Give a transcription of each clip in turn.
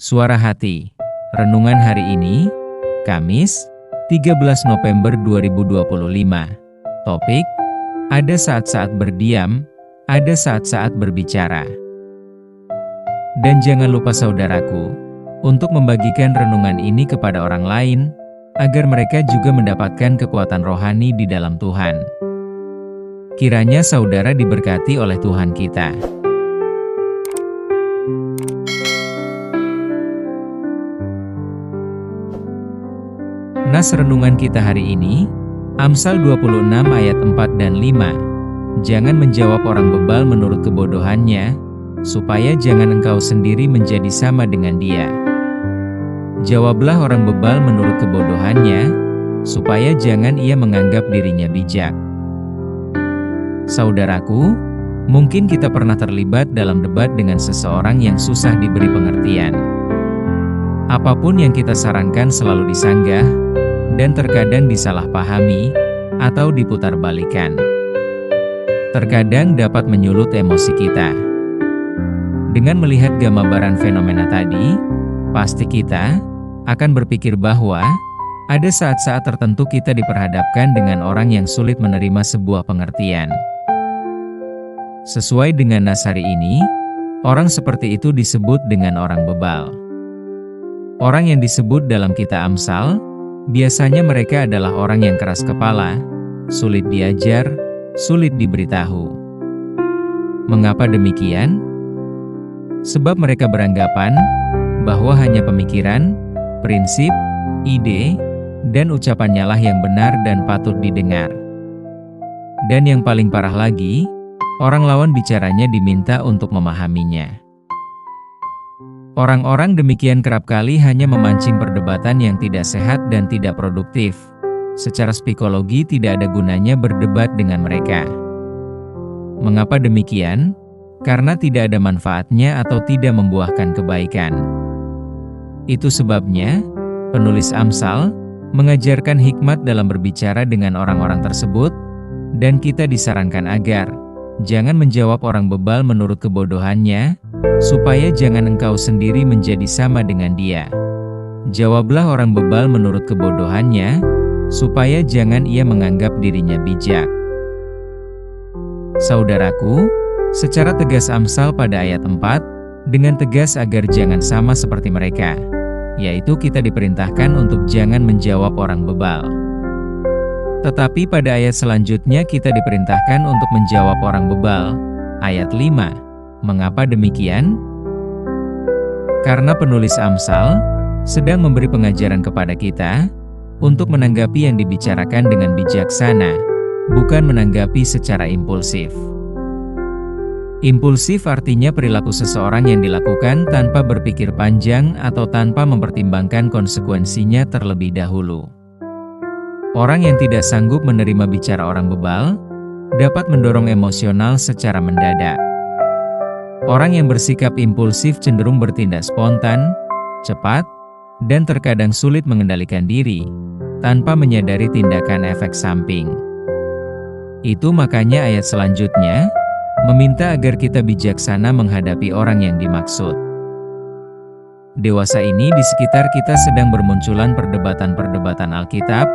Suara Hati. Renungan hari ini, Kamis, 13 November 2025. Topik, ada saat-saat berdiam, ada saat-saat berbicara. Dan jangan lupa saudaraku, untuk membagikan renungan ini kepada orang lain, agar mereka juga mendapatkan kekuatan rohani di dalam Tuhan. Kiranya saudara diberkati oleh Tuhan kita. Nas renungan kita hari ini, Amsal 26 ayat 4 dan 5. Jangan menjawab orang bebal menurut kebodohannya, supaya jangan engkau sendiri menjadi sama dengan dia. Jawablah orang bebal menurut kebodohannya, supaya jangan ia menganggap dirinya bijak. Saudaraku, mungkin kita pernah terlibat dalam debat dengan seseorang yang susah diberi pengertian. Apapun yang kita sarankan selalu disanggah, dan terkadang disalahpahami, atau diputarbalikkan. Terkadang dapat menyulut emosi kita. Dengan melihat gambaran fenomena tadi, pasti kita akan berpikir bahwa ada saat-saat tertentu kita diperhadapkan dengan orang yang sulit menerima sebuah pengertian. Sesuai dengan nas hari ini, orang seperti itu disebut dengan orang bebal. Orang yang disebut dalam kitab Amsal, biasanya mereka adalah orang yang keras kepala, sulit diajar, sulit diberitahu. Mengapa demikian? Sebab mereka beranggapan bahwa hanya pemikiran, prinsip, ide, dan ucapannya lah yang benar dan patut didengar. Dan yang paling parah lagi, orang lawan bicaranya diminta untuk memahaminya. Orang-orang demikian kerap kali hanya memancing perdebatan yang tidak sehat dan tidak produktif. Secara psikologi tidak ada gunanya berdebat dengan mereka. Mengapa demikian? Karena tidak ada manfaatnya atau tidak membuahkan kebaikan. Itu sebabnya, penulis Amsal mengajarkan hikmat dalam berbicara dengan orang-orang tersebut, dan kita disarankan agar jangan menjawab orang bebal menurut kebodohannya, supaya jangan engkau sendiri menjadi sama dengan dia. Jawablah orang bebal menurut kebodohannya, supaya jangan ia menganggap dirinya bijak. Saudaraku, secara tegas Amsal pada ayat 4, dengan tegas agar jangan sama seperti mereka, yaitu kita diperintahkan untuk jangan menjawab orang bebal. Tetapi pada ayat selanjutnya kita diperintahkan untuk menjawab orang bebal. Ayat 5. Mengapa demikian? Karena penulis Amsal sedang memberi pengajaran kepada kita untuk menanggapi yang dibicarakan dengan bijaksana, bukan menanggapi secara impulsif. Impulsif artinya perilaku seseorang yang dilakukan tanpa berpikir panjang atau tanpa mempertimbangkan konsekuensinya terlebih dahulu. Orang yang tidak sanggup menerima bicara orang bebal dapat mendorong emosional secara mendadak. Orang yang bersikap impulsif cenderung bertindak spontan, cepat, dan terkadang sulit mengendalikan diri, tanpa menyadari tindakan efek samping. Itu makanya ayat selanjutnya, meminta agar kita bijaksana menghadapi orang yang dimaksud. Dewasa ini di sekitar kita sedang bermunculan perdebatan-perdebatan Alkitab,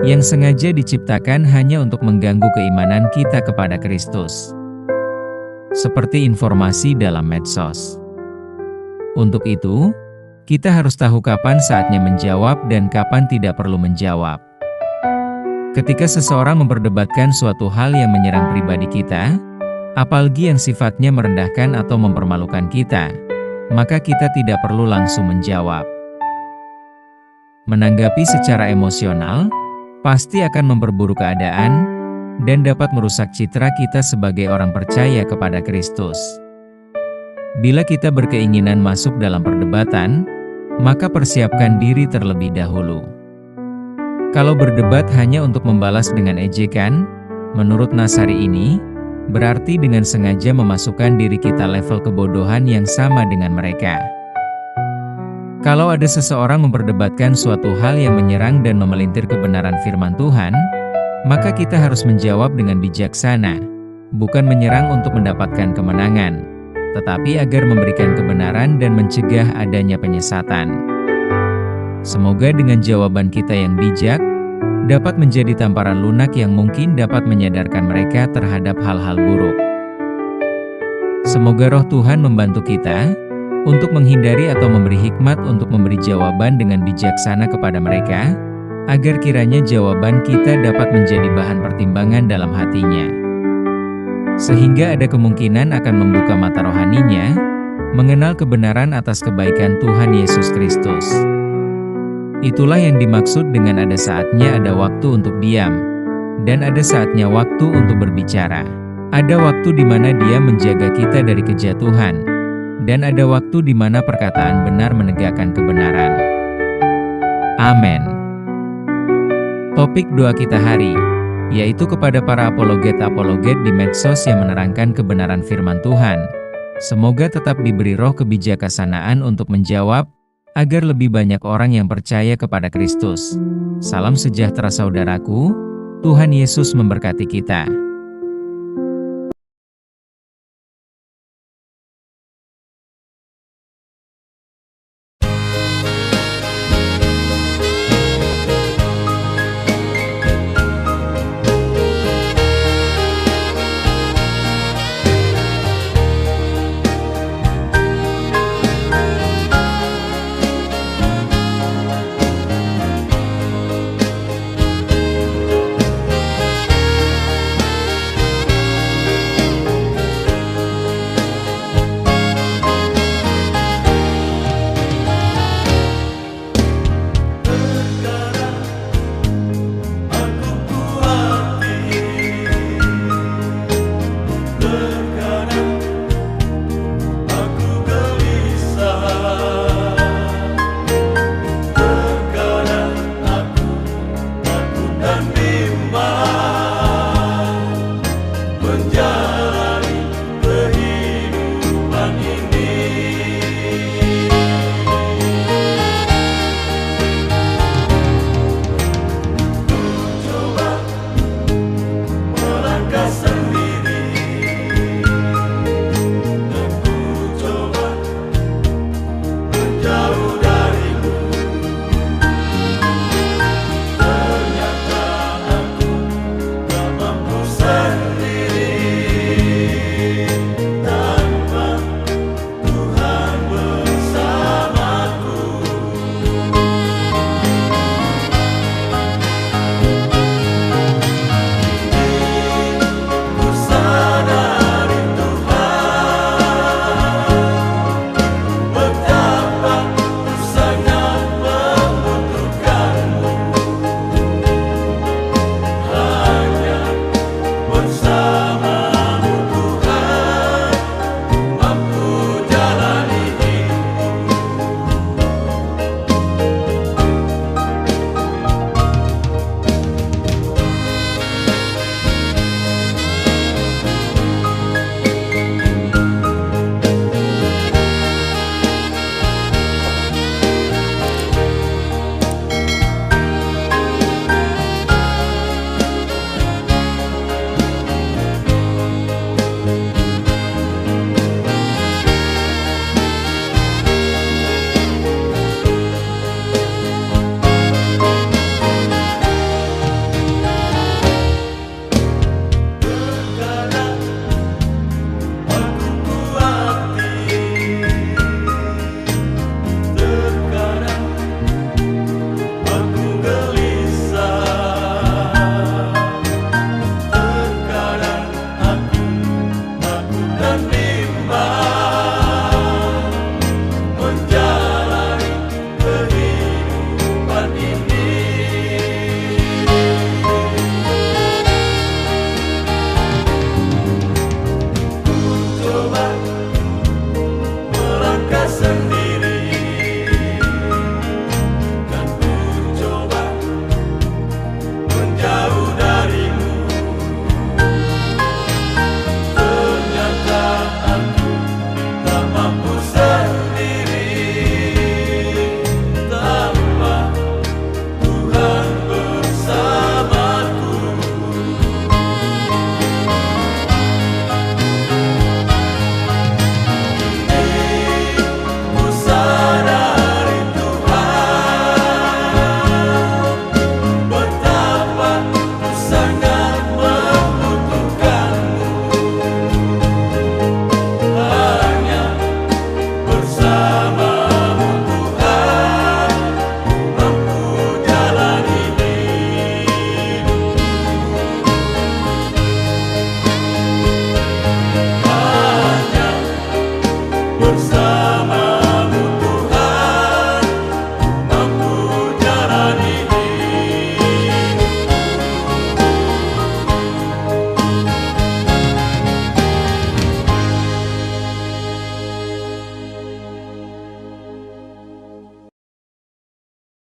yang sengaja diciptakan hanya untuk mengganggu keimanan kita kepada Kristus. Seperti informasi dalam medsos. Untuk itu, kita harus tahu kapan saatnya menjawab dan kapan tidak perlu menjawab. Ketika seseorang memperdebatkan suatu hal yang menyerang pribadi kita, apalagi yang sifatnya merendahkan atau mempermalukan kita, maka kita tidak perlu langsung menjawab. Menanggapi secara emosional pasti akan memperburuk keadaan dan dapat merusak citra kita sebagai orang percaya kepada Kristus. Bila kita berkeinginan masuk dalam perdebatan, maka persiapkan diri terlebih dahulu. Kalau berdebat hanya untuk membalas dengan ejekan, menurut nas hari ini, berarti dengan sengaja memasukkan diri kita level kebodohan yang sama dengan mereka. Kalau ada seseorang memperdebatkan suatu hal yang menyerang dan memelintir kebenaran firman Tuhan, maka kita harus menjawab dengan bijaksana, bukan menyerang untuk mendapatkan kemenangan, tetapi agar memberikan kebenaran dan mencegah adanya penyesatan. Semoga dengan jawaban kita yang bijak, dapat menjadi tamparan lunak yang mungkin dapat menyadarkan mereka terhadap hal-hal buruk. Semoga roh Tuhan membantu kita untuk menghindari atau memberi hikmat untuk memberi jawaban dengan bijaksana kepada mereka, agar kiranya jawaban kita dapat menjadi bahan pertimbangan dalam hatinya. Sehingga ada kemungkinan akan membuka mata rohaninya, mengenal kebenaran atas kebaikan Tuhan Yesus Kristus. Itulah yang dimaksud dengan ada saatnya ada waktu untuk diam, dan ada saatnya waktu untuk berbicara. Ada waktu di mana Dia menjaga kita dari kejatuhan, dan ada waktu di mana perkataan benar menegakkan kebenaran. Amin. Topik doa kita hari, yaitu kepada para apologet-apologet di medsos yang menerangkan kebenaran firman Tuhan. Semoga tetap diberi roh kebijaksanaan untuk menjawab, agar lebih banyak orang yang percaya kepada Kristus. Salam sejahtera saudaraku, Tuhan Yesus memberkati kita.